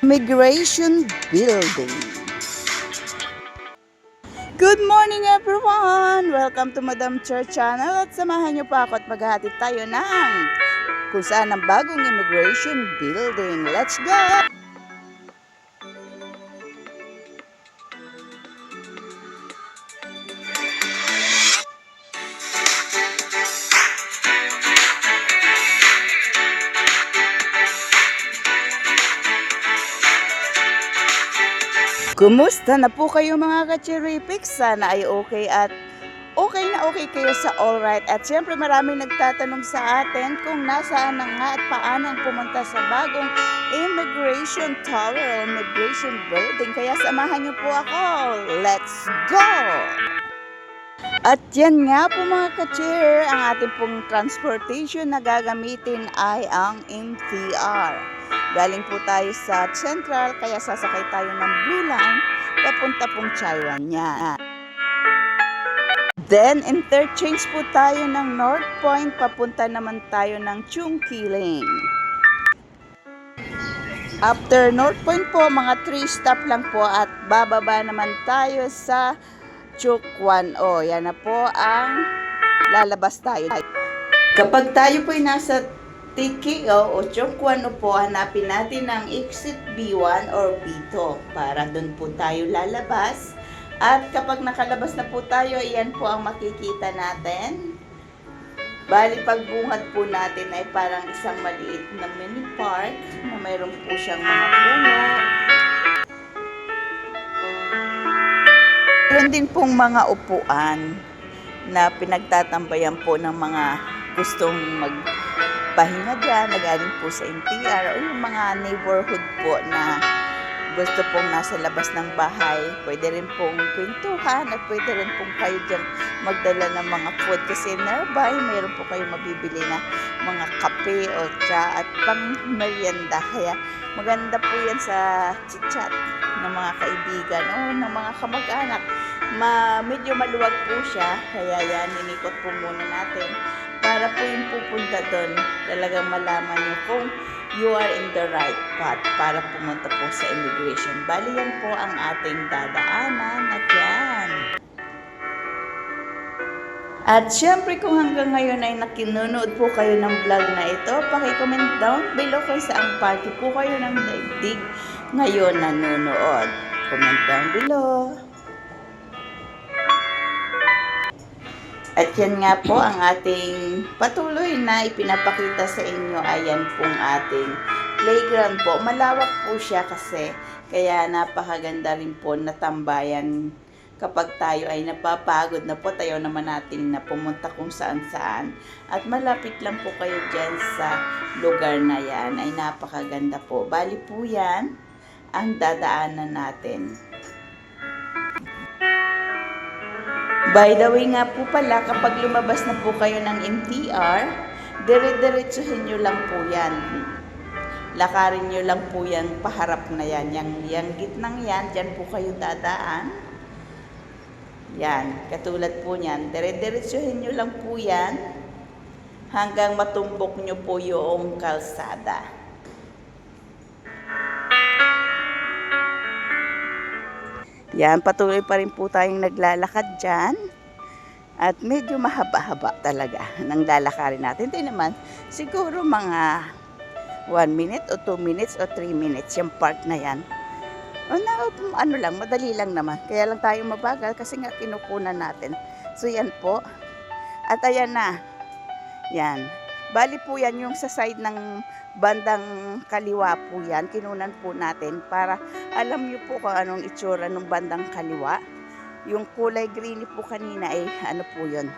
Immigration Building. Good morning everyone! Welcome to Madam Church Channel at samahan niyo pa ako at maghahatid tayo ng kung saan ang bagong immigration building. Let's go! Kumusta na po kayo mga ka-Cherrypics? Sana ay okay at okay na okay kayo sa alright. At syempre maraming nagtatanong sa atin kung nasaan na nga at paano ang pumunta sa bagong immigration tower o immigration building. Kaya samahan niyo po ako. Let's go! At yan nga po mga ka-Cher, ang ating pong transportation na gagamitin ay ang MTR. Galing po tayo sa Central, kaya sasakay tayo ng Blue Line, papunta pong Chaiwan. Then, interchange po tayo ng North Point, papunta naman tayo ng Chungkiling. After North Point po, mga 3 stop lang po at bababa naman tayo sa Chukwan. Yan na po ang lalabas tayo. Kapag tayo po ay nasa TKO o Chukwan po, hanapin natin ang exit B1 or B2 para doon po tayo lalabas. At kapag nakalabas na po tayo, iyan po ang makikita natin. Bali, pagbungad po natin ay parang isang maliit na mini park na mayroon po siyang mga puno. Meron din pong mga upuan na pinagtatambayan po ng mga gustong magpahinga dyan, nagaling po sa MTR o yung mga neighborhood po na gusto pong nasa labas ng bahay. Pwede rin pong kwentuhan at pwede rin pong kayo dyan magdala ng mga food kasi nearby mayroon po kayo mabibili na mga kape o tsa at pang merienda. Kaya maganda po yan sa chit-chat ng mga kaibigan o ng mga kamag-anak. Medyo maluwag po siya, kaya yan, inikot po muna natin para po yung pupunta doon, talagang malaman nyo kung you are in the right path para pumunta po sa immigration. Bali yan po ang ating dadaanan at yan. At syempre kung hanggang ngayon ay nakinunood po kayo ng vlog na ito, paki-comment down below kung saang party po kayo ng daigdig ngayon nanonood. Comment down below. At yan nga po ang ating patuloy na ipinapakita sa inyo. Ayan pong ating playground po. Malawak po siya kasi kaya napakaganda rin po na tambayan kapag tayo ay napapagod na po. Tayo naman natin na pumunta kung saan saan. At malapit lang po kayo dyan sa lugar na yan. Ay napakaganda po. Bali po yan ang dadaanan natin. By the way nga po pala, kapag lumabas na po kayo ng MTR, dire-diretsuhin nyo lang po yan. Lakarin nyo lang po yan, paharap na yan. Yang gitnang yan, dyan po kayo dadaan. Yan, katulad po yan. Dire-diretsuhin nyo lang po yan hanggang matumbok nyo po yung kalsada. Yan, patuloy pa rin po tayong naglalakad dyan. At medyo mahaba-haba talaga ng lalakarin natin. Ito naman, siguro mga 1 minute o 2 minutes o 3 minutes yung park na yan. Madali lang naman. Kaya lang tayo mabagal kasi nga kinukunan natin. So yan po. At ayan na. Yan. Bali po yan yung sa side ng bandang kaliwa po yan. Kinunan po natin para alam nyo po kung anong itsura ng bandang kaliwa. Yung kulay green po kanina ay ano po yun,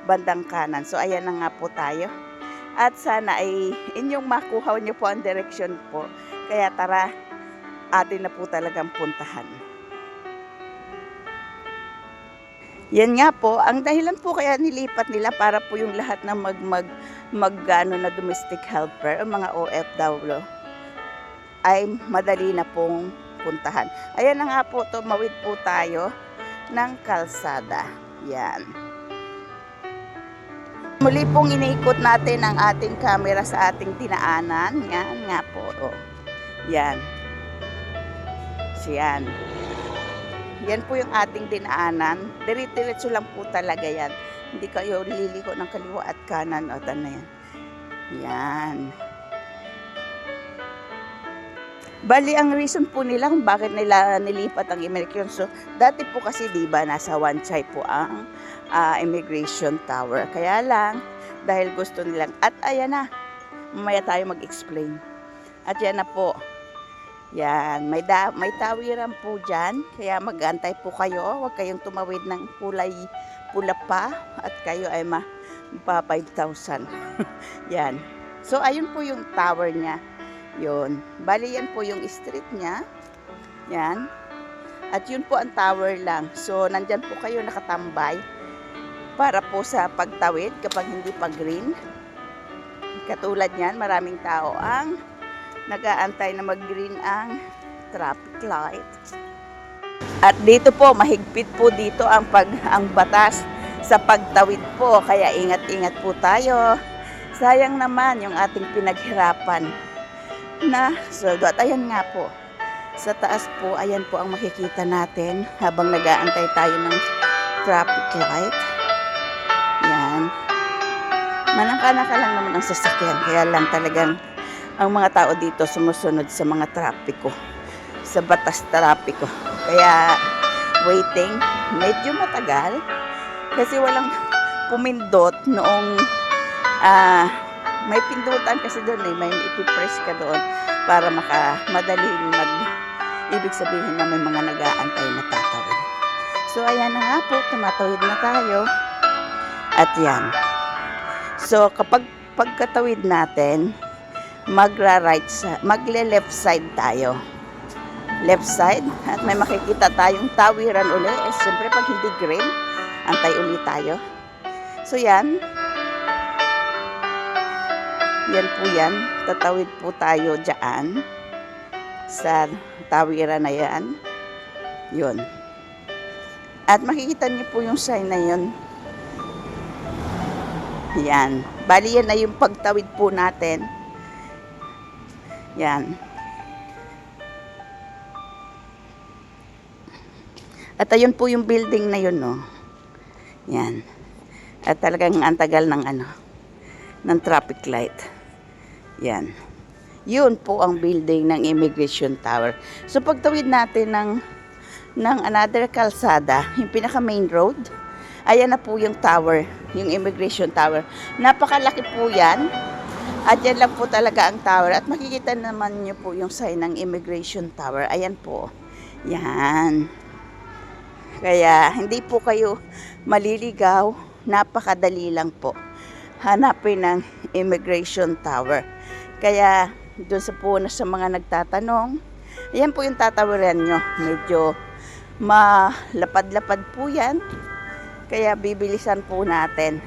bandang kanan. So ayan na nga po tayo. At sana ay inyong makuha nyo po ang direction po. Kaya tara, atin na po talagang puntahan. Yan nga po, ang dahilan po kaya nilipat nila para po yung lahat ng na domestic helper o mga OFW ay madali na pong puntahan. Ayan na nga po, tumawid po tayo ng kalsada. Yan. Muli pong iniikot natin ang ating camera sa ating dinaanan. Yan nga po. Yan. So yan. Yan po yung ating dinaanan. Dire-diretso lang po talaga yan. Hindi kayo liliko ng kaliwa at kanan. O, na yan. Yan. Bali, ang reason po nila kung bakit nila nilipat ang immigration. So, dati po kasi, diba, nasa one side po ang immigration tower. Kaya lang, dahil gusto nilang, at ayan na, mamaya tayo mag-explain. At yan na po. Yan, may tawiran po dyan, kaya mag-antay po kayo, huwag kayong tumawid ng pula pa, at kayo ay mapa 5,000. Yan. So, ayun po yung tower niya. Yun. Bali, yan po yung street niya. Yan. At yun po ang tower lang. So, nandyan po kayo nakatambay para po sa pagtawid kapag hindi pa green. Katulad niyan, maraming tao ang nag-aantay na mag-green ang traffic light. At dito po, mahigpit po dito ang batas sa pagtawid po. Kaya ingat-ingat po tayo. Sayang naman yung ating pinaghirapan na sweldo. At ayan nga po, sa taas po, ayan po ang makikita natin habang nag-aantay tayo ng traffic light. Yan. Manangka-naka lang naman ang sasakyan. Kaya lang talagang ang mga tao dito sumusunod sa mga trapiko, sa batas trapiko. Kaya waiting, medyo matagal kasi walang pumindot noong may pindutan kasi doon may ipipress ka doon para madaling ibig sabihin na may mga nag-aantay na tatawid. So ayan na nga po, tumatawid na tayo. At yan. So kapag pagkatawid natin, magle-left side tayo. Left side. At may makikita tayong tawiran uli. Siyempre, pag hindi green, antay uli tayo. So, yan. Yan po yan. Tatawid po tayo dyan. Sa tawiran na yan. Yun. At makikita niyo po yung sign na yun. Yan. Bali, yan na yung pagtawid po natin. Yan. At ayun po yung building na yun, no. Yan. At talagang antagal ng ng traffic light. Yan. Yun po ang building ng Immigration Tower. So pagtawid natin ng another kalsada, yung pinaka main road, ayan na po yung tower, yung Immigration Tower. Napakalaki po yan. At yan lang po talaga ang tower. At makikita naman nyo po yung sign ng Immigration Tower. Ayan po. Yan. Kaya hindi po kayo maliligaw. Napakadali lang po hanapin ng Immigration Tower. Kaya doon sa mga nagtatanong, ayan po yung tatawaran nyo. Medyo malapad-lapad po yan. Kaya bibilisan po natin.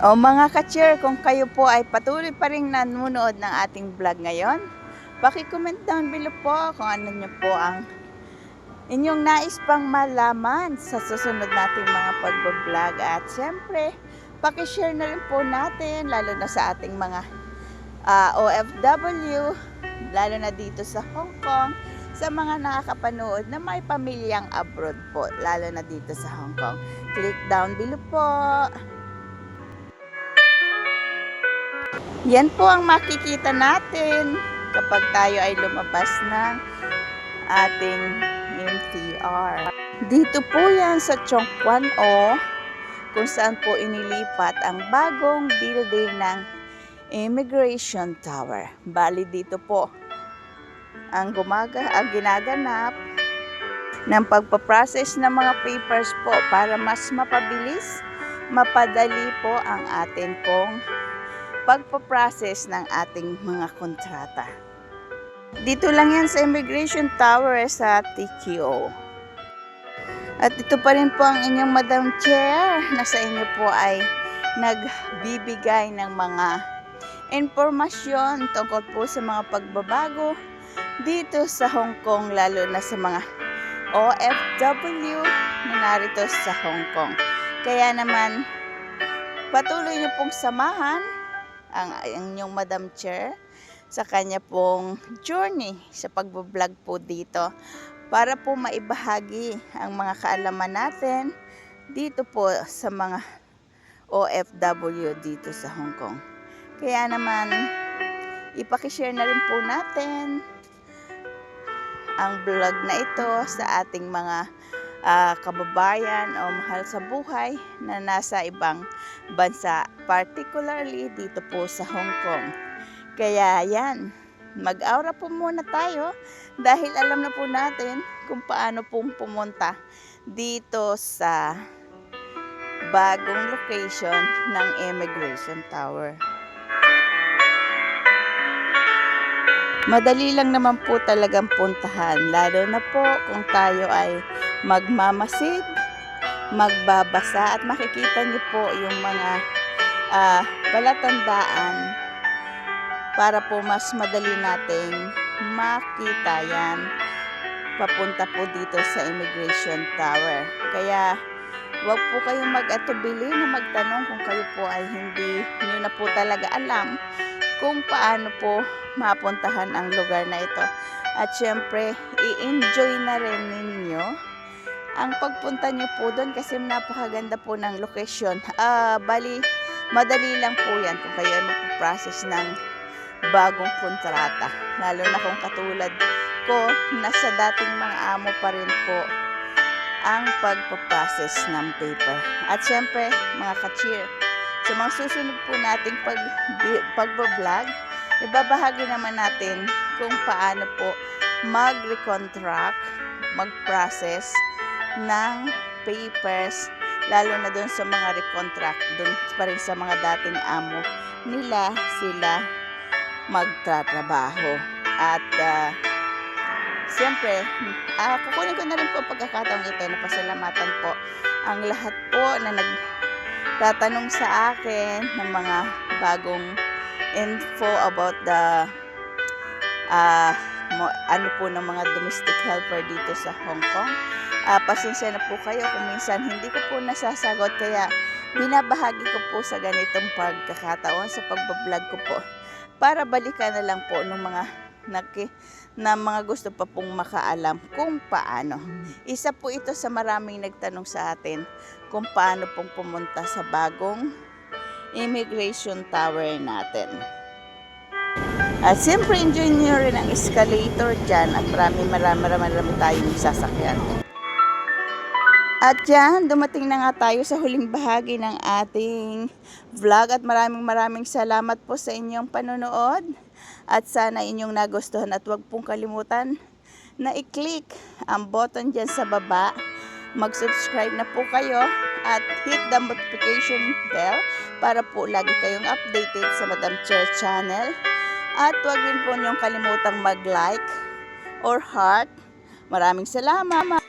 O mga ka-chair, kung kayo po ay patuloy pa rin nanonood ng ating vlog ngayon, paki-comment down below po kung ano nyo po ang inyong nais pang malaman sa susunod nating mga pagbablog. At syempre, paki-share na rin po natin, lalo na sa ating mga OFW, lalo na dito sa Hong Kong, sa mga nakakapanood na may pamilyang abroad po, lalo na dito sa Hong Kong. Click down below po. Yan po ang makikita natin kapag tayo ay lumabas ng ating MTR. Dito po yan sa Chong Kwan O, kung saan po inilipat ang bagong building ng Immigration Tower. Bali dito po ang ginaganap ng pagpaprocess ng mga papers po para mas mapabilis, mapadali po ang atin pong pagpaprocess ng ating mga kontrata. Dito lang yan sa Immigration Tower sa TQO. At ito pa rin po ang inyong Madam Chair na sa inyo po ay nagbibigay ng mga impormasyon tungkol po sa mga pagbabago dito sa Hong Kong, lalo na sa mga OFW na narito sa Hong Kong. Kaya naman, patuloy niyo pong samahan ang inyong Madam Chair sa kanya pong journey sa pagbablog po dito para po maibahagi ang mga kaalaman natin dito po sa mga OFW dito sa Hong Kong. Kaya naman, ipakishare na rin po natin ang vlog na ito sa ating mga kababayan o mahal sa buhay na nasa ibang bansa, particularly dito po sa Hong Kong. Kaya yan, mag-aura po muna tayo dahil alam na po natin kung paano pong pumunta dito sa bagong location ng Immigration Tower. Madali lang naman po talagang puntahan, lalo na po kung tayo ay magmamasid, magbabasa at makikita niyo po yung mga palatandaan para po mas madali nating makita yan papunta po dito sa Immigration Tower. Kaya wag po kayong mag-atubili na magtanong kung kayo po ay hindi nyo na po talaga alam kung paano po mapuntahan ang lugar na ito. At syempre, i-enjoy na rin ninyo ang pagpunta nyo po doon kasi napakaganda po ng location. Bali, madali lang po yan kung kayo ay magpo-process ng bagong kontrata. Lalo na kung katulad ko, nasa dating mga amo pa rin po ang pagpo-process ng paper. At syempre, mga ka-cheer, sa mga susunod po nating pagbablog, ibabahagi naman natin kung paano po mag-recontract, mag-process ng papers, lalo na doon sa mga recontract, doon pa rin sa mga dating amo nila, sila magtatrabaho. At siyempre, kukunin ko na rin po pagkakataong ito na pasalamatan po ang lahat po na nagtatanong sa akin ng mga bagong info about the ano po ng mga domestic helper dito sa Hong Kong. Pasensya na po kayo kung minsan hindi ko po nasasagot, kaya binabahagi ko po sa ganitong pagkakataon sa pagbablog ko po para balikan na lang po ng mga na mga gusto pa pong makaalam kung paano. Isa po ito sa maraming nagtanong sa atin kung paano pong pumunta sa bagong Immigration Tower natin. At siyempre, enjoy nyo rin ang escalator dyan at marami tayong sasakyan. At yan, dumating na nga tayo sa huling bahagi ng ating vlog at maraming salamat po sa inyong panonood at sana inyong nagustuhan at huwag pong kalimutan na i-click ang button dyan sa baba, mag-subscribe na po kayo at hit the notification bell para po lagi kayong updated sa Madam Chair channel. At huwag rin po niyong kalimutang mag-like or heart. Maraming salamat!